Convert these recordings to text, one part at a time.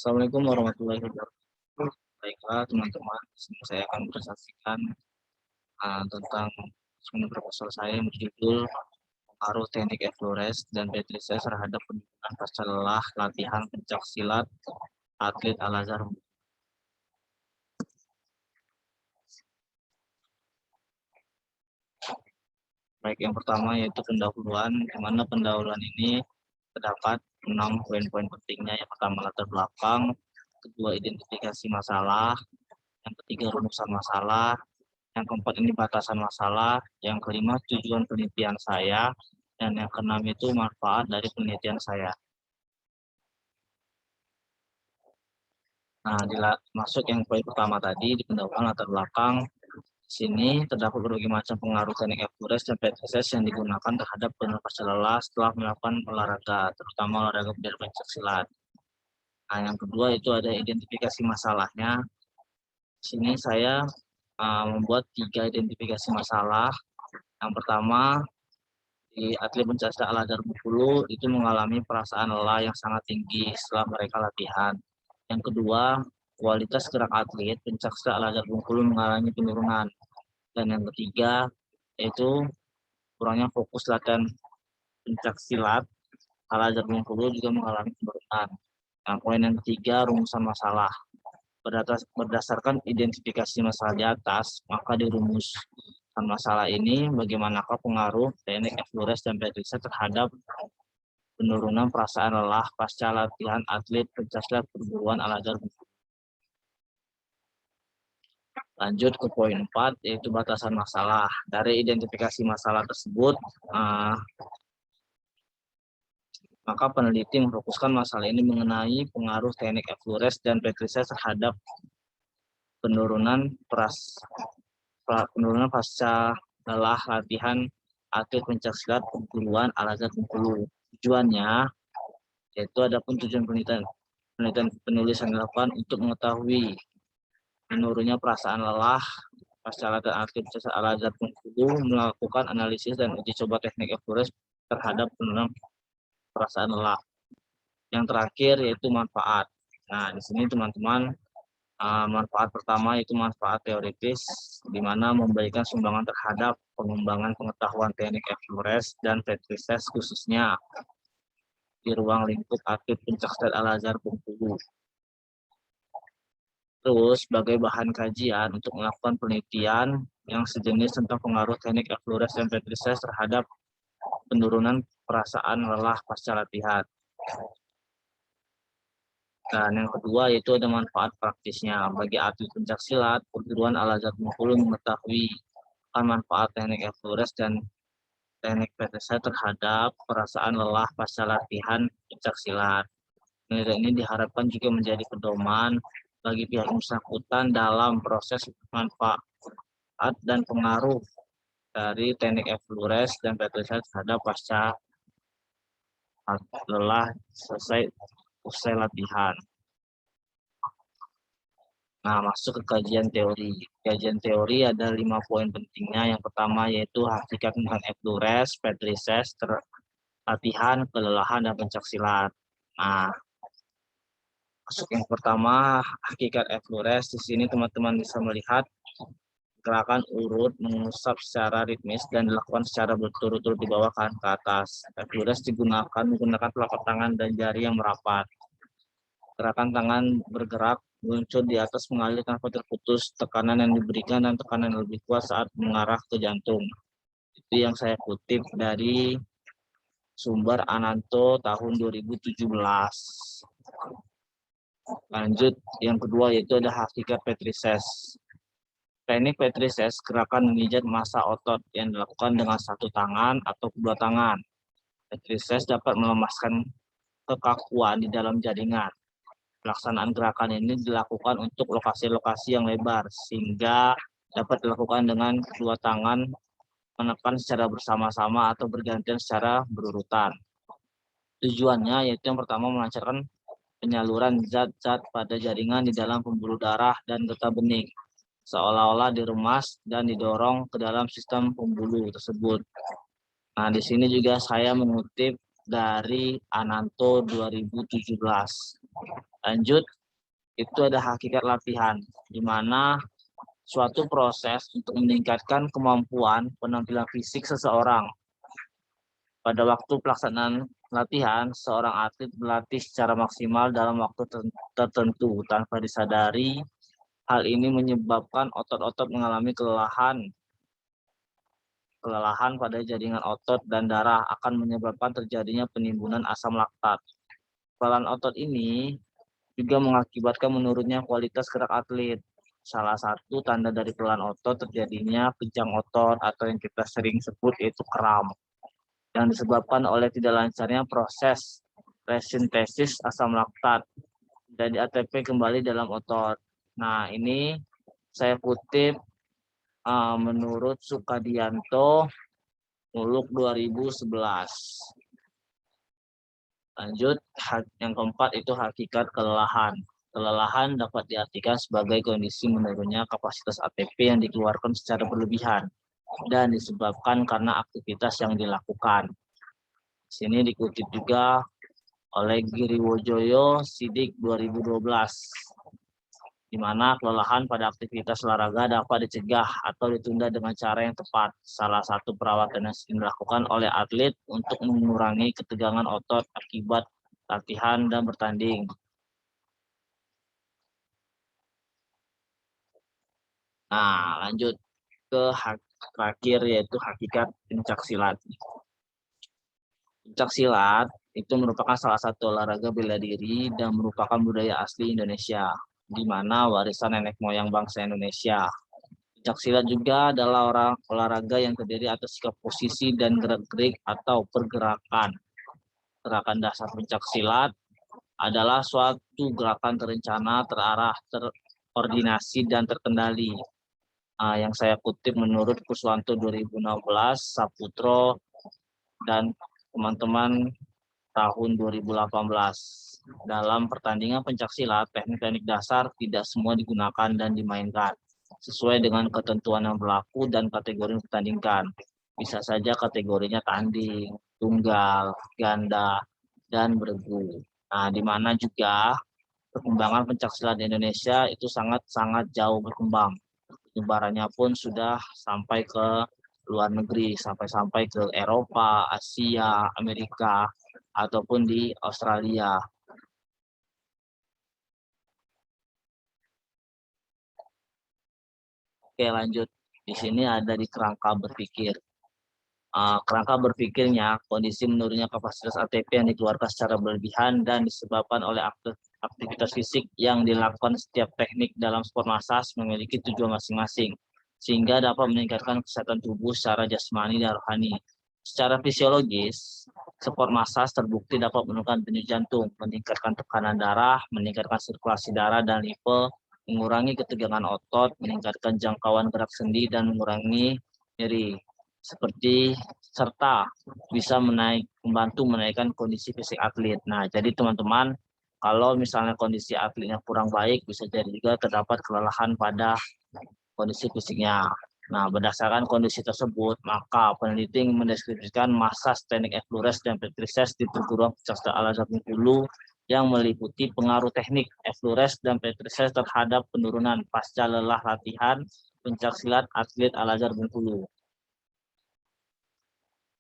Assalamualaikum warahmatullahi wabarakatuh. Baiklah teman-teman, di sini saya akan presentasikan tentang proposal saya yang berjudul pengaruh teknik Flores dan Petrisias terhadap penurunan pasca lelah latihan pencak silat atlet Al-Azhar. Baik, yang pertama yaitu pendahuluan, di mana pendahuluan ini terdapat 6 poin-poin pentingnya. Yang pertama latar belakang, kedua identifikasi masalah, yang ketiga rumusan masalah, yang keempat ini batasan masalah, yang kelima tujuan penelitian saya, dan yang keenam itu manfaat dari penelitian saya. Nah, masuk yang poin pertama tadi di pendahuluan latar belakang. Di sini terdapat berbagai macam pengaruh teknik Flores dan Petrisias yang digunakan terhadap penyelesaian lelah setelah melakukan olahraga, terutama olahraga bela pencak silat. Nah, yang kedua itu ada identifikasi masalahnya. Di sini saya membuat 3 identifikasi masalah. Yang pertama, di atlet pencak silat Al-Azhar Bengkulu itu mengalami perasaan lelah yang sangat tinggi setelah mereka latihan. Yang kedua, kualitas gerak atlet pencak silat Al-Azhar Bengkulu mengalami penurunan. Dan yang ketiga, yaitu kurangnya fokus latihan pencak silat Al-Azhar Bengkulu juga mengalami penurunan. Nah, poin yang ketiga, rumusan masalah. Berdasarkan identifikasi masalah di atas, maka dirumuskan masalah ini bagaimanakah pengaruh teknik Flores dan Petrisias terhadap penurunan perasaan lelah pasca latihan atlet pencak silat perguruan Al-Azhar Bengkulu. Lanjut ke poin 4, yaitu batasan masalah. Dari identifikasi masalah tersebut, maka peneliti memfokuskan masalah ini mengenai pengaruh teknik Flores dan Petrisias terhadap penurunan pasca lelah latihan atlet pencak silat perguruan Al-Azhar Bengkulu. Tujuannya yaitu adapun tujuan penelitian penulis yang dilakukan untuk mengetahui menurunnya perasaan lelah pasca latihan atlet pencak silat Al-Azhar Bengkulu, melakukan analisis dan uji coba teknik Flores terhadap penurunan perasaan lelah. Yang terakhir yaitu manfaat. Nah, di sini teman-teman, manfaat pertama itu manfaat teoritis, di mana memberikan sumbangan terhadap pengembangan pengetahuan teknik Flores dan Petrisias khususnya di ruang lingkup atlet pencak silat Al-Azhar Bengkulu. Terus, sebagai bahan kajian untuk melakukan penelitian yang sejenis tentang pengaruh teknik Flores dan Petrisias terhadap penurunan perasaan lelah pasca latihan. Dan yang kedua yaitu ada manfaat praktisnya. Bagi atlet pencak silat, perguruan Al-Azhar Bengkulu mengetahui manfaat teknik Flores dan teknik Petrisias terhadap perasaan lelah pasca latihan pencak silat. Penelitian ini diharapkan juga menjadi pedoman bagi pihak bersangkutan dalam proses manfaat dan pengaruh dari teknik Flores dan Petrisias terhadap pasca lelah usai latihan. Nah, masuk ke kajian teori. Kajian teori ada 5 poin pentingnya. Yang pertama yaitu hakikat tentang Flores, Petrisias, latihan, kelelahan, dan pencak silat. Nah, masuk yang pertama, hakikat Flores. Di sini teman-teman bisa melihat gerakan urut mengusap secara ritmis dan dilakukan secara berturut-turut di bawah kanan ke atas. Flores menggunakan telapak tangan dan jari yang merapat. Gerakan tangan bergerak muncul di atas mengalir tanpa terputus, tekanan yang diberikan dan tekanan yang lebih kuat saat mengarah ke jantung. Itu yang saya kutip dari sumber Ananto tahun 2017. Lanjut, yang kedua yaitu ada hakikat Petrisias. Teknik Petrisias gerakan memijat massa otot yang dilakukan dengan satu tangan atau kedua tangan. Petrisias dapat melemaskan kekakuan di dalam jaringan. Pelaksanaan gerakan ini dilakukan untuk lokasi-lokasi yang lebar, sehingga dapat dilakukan dengan kedua tangan menekan secara bersama-sama atau bergantian secara berurutan. Tujuannya yaitu yang pertama melancarkan penyaluran zat-zat pada jaringan di dalam pembuluh darah dan getah bening, seolah-olah diremas dan didorong ke dalam sistem pembuluh tersebut. Nah, di sini juga saya mengutip dari Ananto 2017. Lanjut, itu ada hakikat latihan, di mana suatu proses untuk meningkatkan kemampuan penampilan fisik seseorang. Pada waktu pelaksanaan latihan, seorang atlet berlatih secara maksimal dalam waktu tertentu tanpa disadari. Hal ini menyebabkan otot-otot mengalami kelelahan pada jaringan otot dan darah, akan menyebabkan terjadinya penimbunan asam laktat. Pelan otot ini juga mengakibatkan menurunnya kualitas gerak atlet. Salah satu tanda dari pelan otot terjadinya kejang otot atau yang kita sering sebut yaitu kram, yang disebabkan oleh tidak lancarnya proses resintesis asam laktat dan ATP kembali dalam otot. Nah, ini saya kutip menurut Sukadianto, Muluk 2011. Lanjut, yang keempat itu hakikat kelelahan. Kelelahan dapat diartikan sebagai kondisi menurunnya kapasitas ATP yang dikeluarkan secara berlebihan dan disebabkan karena aktivitas yang dilakukan. Sini dikutip juga oleh Giriwojoyo Sidik 2012, di mana kelelahan pada aktivitas olahraga dapat dicegah atau ditunda dengan cara yang tepat. Salah satu perawatan yang sering dilakukan oleh atlet untuk mengurangi ketegangan otot akibat latihan dan bertanding. Nah, lanjut ke terakhir yaitu hakikat pencak silat. Pencak silat itu merupakan salah satu olahraga bela diri dan merupakan budaya asli Indonesia, di mana warisan nenek moyang bangsa Indonesia. Pencak silat juga adalah olahraga yang terdiri atas sikap posisi dan gerak-gerik atau pergerakan. Gerakan dasar pencak silat adalah suatu gerakan terencana, terarah, terkoordinasi, dan terkendali. Yang saya kutip menurut Kuswanto 2016, Saputro, dan teman-teman tahun 2018. Dalam pertandingan pencaksilat, teknik-teknik dasar tidak semua digunakan dan dimainkan sesuai dengan ketentuan yang berlaku dan kategori yang dipertandingkan. Bisa saja kategorinya tanding, tunggal, ganda, dan bergu. Nah, di mana juga perkembangan pencaksilat di Indonesia itu sangat-sangat jauh berkembang. Penyebarannya pun sudah sampai ke luar negeri, sampai ke Eropa, Asia, Amerika, ataupun di Australia. Oke, lanjut. Di sini ada di kerangka berpikir. Kerangka berpikirnya, kondisi menurunnya kapasitas ATP yang dikeluarkan secara berlebihan dan disebabkan oleh aktivitas fisik yang dilakukan setiap teknik dalam sport massage memiliki tujuan masing-masing, sehingga dapat meningkatkan kesehatan tubuh secara jasmani dan rohani. Secara fisiologis, sport massage terbukti dapat menurunkan denyut jantung, meningkatkan tekanan darah, meningkatkan sirkulasi darah dan limfe, mengurangi ketegangan otot, meningkatkan jangkauan gerak sendi, dan mengurangi nyeri. Serta bisa membantu menaikkan kondisi fisik atlet. Nah, jadi teman-teman, kalau misalnya kondisi atletnya kurang baik, bisa jadi juga terdapat kelelahan pada kondisi fisiknya. Nah, berdasarkan kondisi tersebut, maka peneliti mendeskripsikan massage, teknik F-Lures dan Petrices di perguruan pencaksilat Al-Azhar Bengkulu yang meliputi pengaruh teknik F-Lures dan Petrices terhadap penurunan pasca lelah latihan pencaksilat atlet Al-Azhar Bengkulu.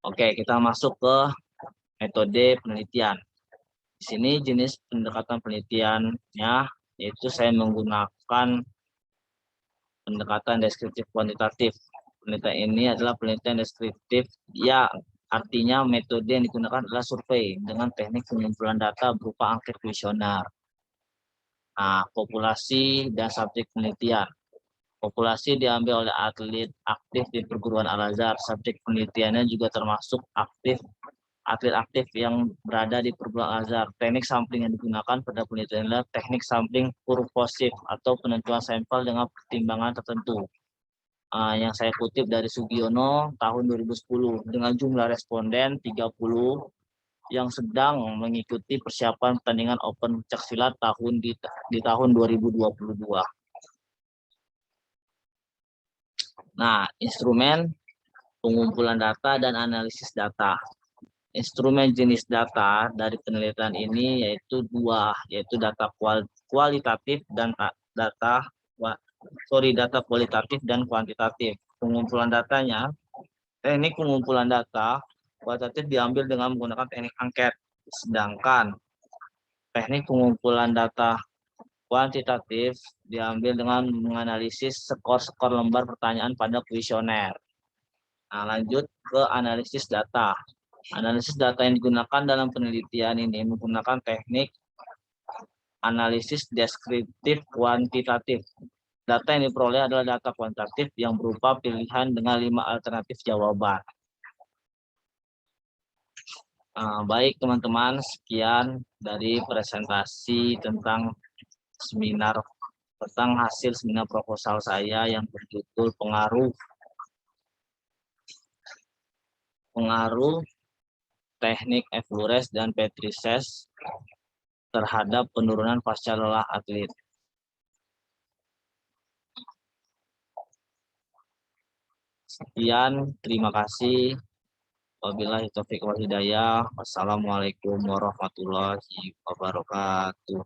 Oke, kita masuk ke metode penelitian. Di sini jenis pendekatan penelitiannya yaitu saya menggunakan pendekatan deskriptif kuantitatif. Penelitian ini adalah penelitian deskriptif, ya artinya metode yang digunakan adalah survei dengan teknik pengumpulan data berupa angket kuesioner. Nah, populasi dan subjek penelitian. Populasi diambil oleh atlet aktif di perguruan Al-Azhar. Subjek penelitiannya juga termasuk atlet aktif yang berada di perguruan Al-Azhar. Teknik sampling yang digunakan pada penelitian adalah teknik sampling purposif atau penentuan sampel dengan pertimbangan tertentu. Yang saya kutip dari Sugiono tahun 2010 dengan jumlah responden 30 yang sedang mengikuti persiapan pertandingan Open Pencaksilat di tahun 2022. Nah, instrumen pengumpulan data dan analisis data. Instrumen jenis data dari penelitian ini yaitu dua, yaitu data kualitatif dan data data kualitatif dan kuantitatif. Pengumpulan datanya, teknik pengumpulan data kualitatif diambil dengan menggunakan teknik angket, sedangkan teknik pengumpulan data kuantitatif diambil dengan menganalisis skor-skor lembar pertanyaan pada kuesioner. Nah, lanjut ke analisis data. Analisis data yang digunakan dalam penelitian ini menggunakan teknik analisis deskriptif kuantitatif. Data yang diperoleh adalah data kuantitatif yang berupa pilihan dengan 5 alternatif jawaban. Baik teman-teman, sekian dari presentasi tentang hasil seminar proposal saya yang berjudul pengaruh teknik Eflures dan Petrices terhadap penurunan pasca lelah atlet. Sekian, terima kasih. Wabillahi taufiq wal hidayah. Wassalamualaikum warahmatullahi wabarakatuh.